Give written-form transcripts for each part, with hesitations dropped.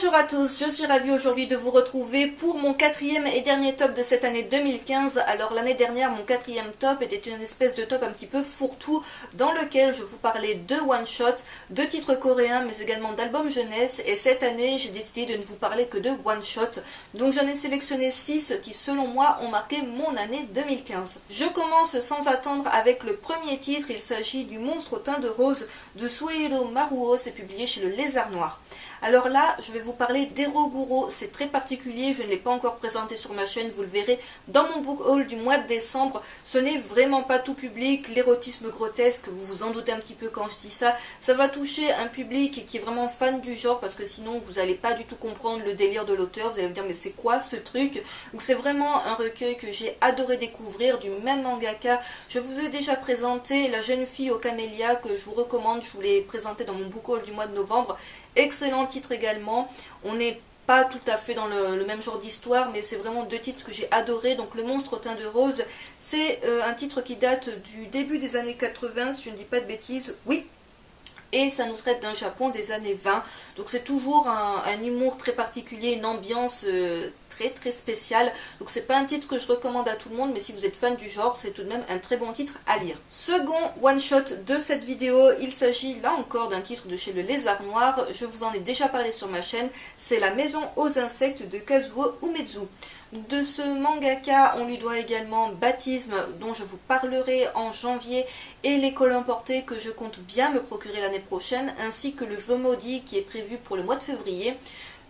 Bonjour à tous, je suis ravie aujourd'hui de vous retrouver pour mon quatrième et dernier top de cette année 2015. Alors l'année dernière, mon quatrième top était une espèce de top un petit peu fourre-tout dans lequel je vous parlais de one-shot, de titres coréens mais également d'albums jeunesse. Et cette année, j'ai décidé de ne vous parler que de one-shot. Donc j'en ai sélectionné 6 qui selon moi ont marqué mon année 2015. Je commence sans attendre avec le premier titre, il s'agit du Monstre au teint de rose de Suehiro Maruo, c'est publié chez le Lézard Noir. Alors là, je vais vous parler d'Eroguro, c'est très particulier, je ne l'ai pas encore présenté sur ma chaîne, vous le verrez dans mon book haul du mois de décembre. Ce n'est vraiment pas tout public, l'érotisme grotesque, vous vous en doutez un petit peu quand je dis ça, ça va toucher un public qui est vraiment fan du genre parce que sinon vous n'allez pas du tout comprendre le délire de l'auteur, vous allez me dire mais c'est quoi ce truc? Donc c'est vraiment un recueil que j'ai adoré découvrir du même mangaka. Je vous ai déjà présenté La jeune fille aux camélias que je vous recommande, je vous l'ai présenté dans mon book haul du mois de novembre. Excellent titre également, on n'est pas tout à fait dans le même genre d'histoire, mais c'est vraiment deux titres que j'ai adorés. Donc Le Monstre au teint de rose, c'est un titre qui date du début des années 80, si je ne dis pas de bêtises, oui. Et ça nous traite d'un Japon des années 20, donc c'est toujours un humour très particulier, une ambiance très spéciale, donc c'est pas un titre que je recommande à tout le monde, mais si vous êtes fan du genre, c'est tout de même un très bon titre à lire. Second one shot de cette vidéo, il s'agit là encore d'un titre de chez le Lézard Noir, je vous en ai déjà parlé sur ma chaîne, c'est La maison aux insectes de Kazuo Umezu. De ce mangaka, on lui doit également Baptisme, dont je vous parlerai en janvier, et L'école emportée que je compte bien me procurer l'année prochaine, ainsi que Le Vœu maudit qui est prévu pour le mois de février.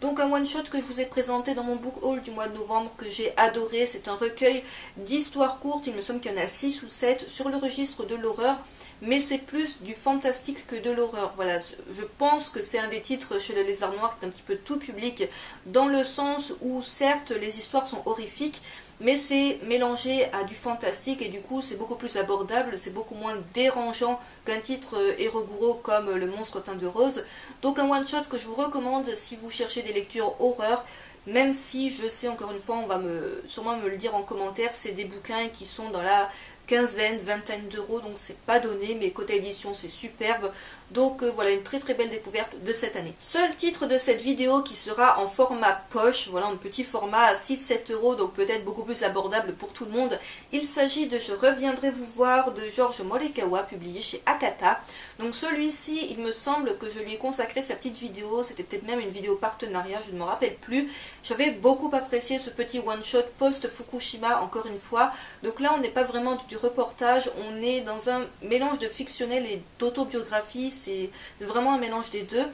Donc un one-shot que je vous ai présenté dans mon book haul du mois de novembre que j'ai adoré, c'est un recueil d'histoires courtes, il me semble qu'il y en a 6 ou 7 sur le registre de l'horreur, mais c'est plus du fantastique que de l'horreur. Voilà, je pense que c'est un des titres chez le Lézard Noir qui est un petit peu tout public, dans le sens où certes les histoires sont horrifiques, mais c'est mélangé à du fantastique et du coup c'est beaucoup plus abordable, c'est beaucoup moins dérangeant qu'un titre Eroguro comme Le Monstre au teint de rose. Donc un one-shot que je vous recommande si vous cherchez des lectures horreur, même si je sais, encore une fois, on va sûrement me le dire en commentaire, c'est des bouquins qui sont dans la quinzaine, vingtaine d'euros, donc c'est pas donné, mais côté édition c'est superbe. Donc voilà, une très belle découverte de cette année. Seul titre de cette vidéo qui sera en format poche, voilà, un petit format à 6-7 euros, donc peut-être beaucoup plus abordable pour tout le monde. Il s'agit de Je reviendrai vous voir de Georges Morikawa, publié chez Akata. Donc celui-ci, il me semble que je lui ai consacré sa petite vidéo, c'était peut-être même une vidéo partenariat, je ne me rappelle plus. J'avais beaucoup apprécié ce petit one-shot post-Fukushima, encore une fois. Donc là, on n'est pas vraiment du reportage, on est dans un mélange de fictionnel et d'autobiographie, c'est vraiment un mélange des deux.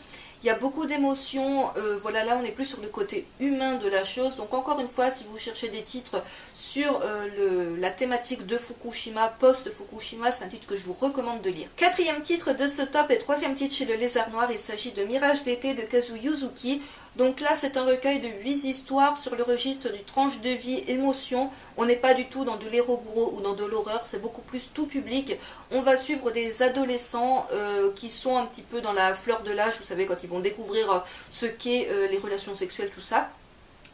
Il y a beaucoup d'émotions, voilà, là on est plus sur le côté humain de la chose. Donc encore une fois, si vous cherchez des titres sur la thématique de Fukushima, post-Fukushima, c'est un titre que je vous recommande de lire. Quatrième titre de ce top et troisième titre chez le Lézard Noir, il s'agit de Mirage d'été de Kazu Yuzuki. Donc là c'est un recueil de 8 histoires sur le registre du tranche de vie émotion. On n'est pas du tout dans de l'éroguro ou dans de l'horreur, c'est beaucoup plus tout public. On va suivre des adolescents qui sont un petit peu dans la fleur de l'âge, vous savez, quand ils vont découvrir ce qu'est les relations sexuelles, tout ça.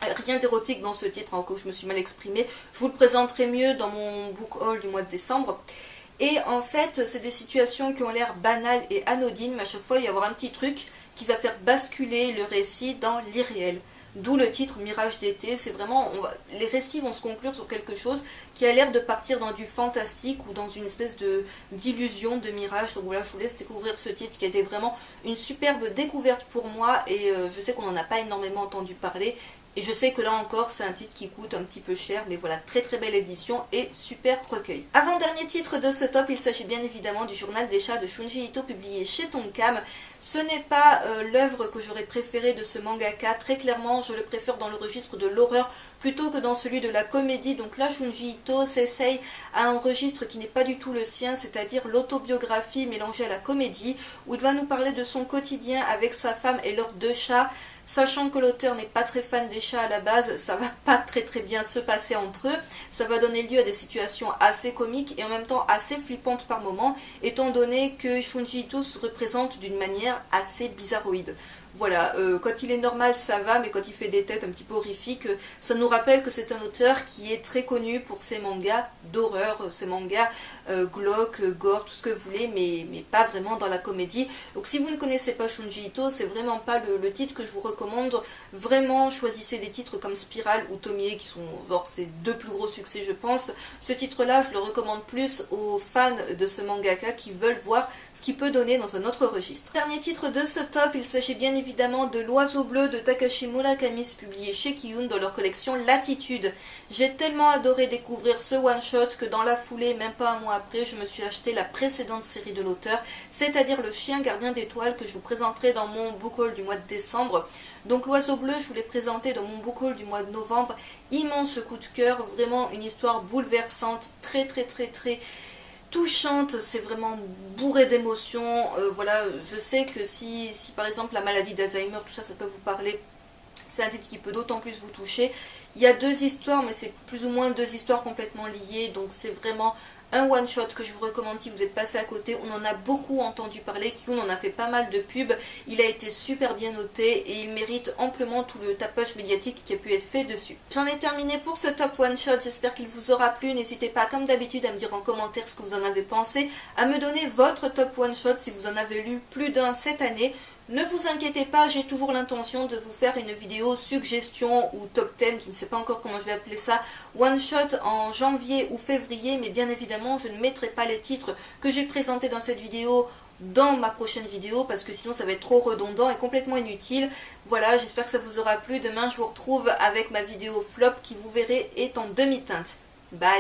Rien d'érotique dans ce titre, encore je me suis mal exprimée. Je vous le présenterai mieux dans mon book haul du mois de décembre. Et en fait, c'est des situations qui ont l'air banales et anodines, mais à chaque fois il va y avoir un petit truc qui va faire basculer le récit dans l'irréel. D'où le titre Mirage d'été, c'est vraiment, les récits vont se conclure sur quelque chose qui a l'air de partir dans du fantastique ou dans une espèce d'illusion, de mirage. Donc voilà, je vous laisse découvrir ce titre qui a été vraiment une superbe découverte pour moi et je sais qu'on n'en a pas énormément entendu parler. Et je sais que là encore c'est un titre qui coûte un petit peu cher, mais voilà, très belle édition et super recueil. Avant-dernier titre de ce top, il s'agit bien évidemment du Journal des chats de Shunji Ito, publié chez Tonkam. Ce n'est pas l'œuvre que j'aurais préférée de ce mangaka, très clairement je le préfère dans le registre de l'horreur plutôt que dans celui de la comédie. Donc là Shunji Ito s'essaye à un registre qui n'est pas du tout le sien, c'est-à-dire l'autobiographie mélangée à la comédie, où il va nous parler de son quotidien avec sa femme et leurs 2 chats. Sachant que l'auteur n'est pas très fan des chats à la base, ça va pas très bien se passer entre eux. Ça va donner lieu à des situations assez comiques et en même temps assez flippantes par moments, étant donné que Shunji Ito se représente d'une manière assez bizarroïde. Voilà, quand il est normal ça va, mais quand il fait des têtes un petit peu horrifiques, ça nous rappelle que c'est un auteur qui est très connu pour ses mangas d'horreur, ses mangas glauques, gore, tout ce que vous voulez, mais pas vraiment dans la comédie. Donc si vous ne connaissez pas Shunji Ito, c'est vraiment pas le titre que je vous recommande. Vraiment, choisissez des titres comme Spiral ou Tomie, qui sont genre ses deux plus gros succès je pense. Ce titre-là, je le recommande plus aux fans de ce mangaka qui veulent voir ce qu'il peut donner dans un autre registre. Dernier titre de ce top, il s'agit bien évidemment de L'Oiseau Bleu de Takashi Murakami, publié chez Kiyun dans leur collection Latitude. J'ai tellement adoré découvrir ce one-shot que dans la foulée, même pas un mois après, je me suis acheté la précédente série de l'auteur, c'est-à-dire Le Chien Gardien d'étoiles que je vous présenterai dans mon book haul du mois de décembre. Donc L'Oiseau Bleu, je vous l'ai présenté dans mon book haul du mois de novembre. Immense coup de cœur, vraiment une histoire bouleversante, très touchante, c'est vraiment bourré d'émotions. Voilà, je sais que si par exemple la maladie d'Alzheimer, tout ça, ça peut vous parler, c'est un titre qui peut d'autant plus vous toucher. Il y a deux histoires, mais c'est plus ou moins deux histoires complètement liées, donc c'est vraiment un one shot que je vous recommande si vous êtes passé à côté. On en a beaucoup entendu parler, Kiyun en a fait pas mal de pubs, il a été super bien noté et il mérite amplement tout le tapage médiatique qui a pu être fait dessus. J'en ai terminé pour ce top one shot, j'espère qu'il vous aura plu. N'hésitez pas comme d'habitude à me dire en commentaire ce que vous en avez pensé, à me donner votre top one shot si vous en avez lu plus d'un cette année. Ne vous inquiétez pas, j'ai toujours l'intention de vous faire une vidéo suggestion ou top 10, je ne sais pas encore comment je vais appeler ça, one shot en janvier ou février, mais bien évidemment je ne mettrai pas les titres que j'ai présentés dans cette vidéo dans ma prochaine vidéo parce que sinon ça va être trop redondant et complètement inutile. Voilà, j'espère que ça vous aura plu. Demain je vous retrouve avec ma vidéo flop qui, vous verrez, est en demi-teinte. Bye!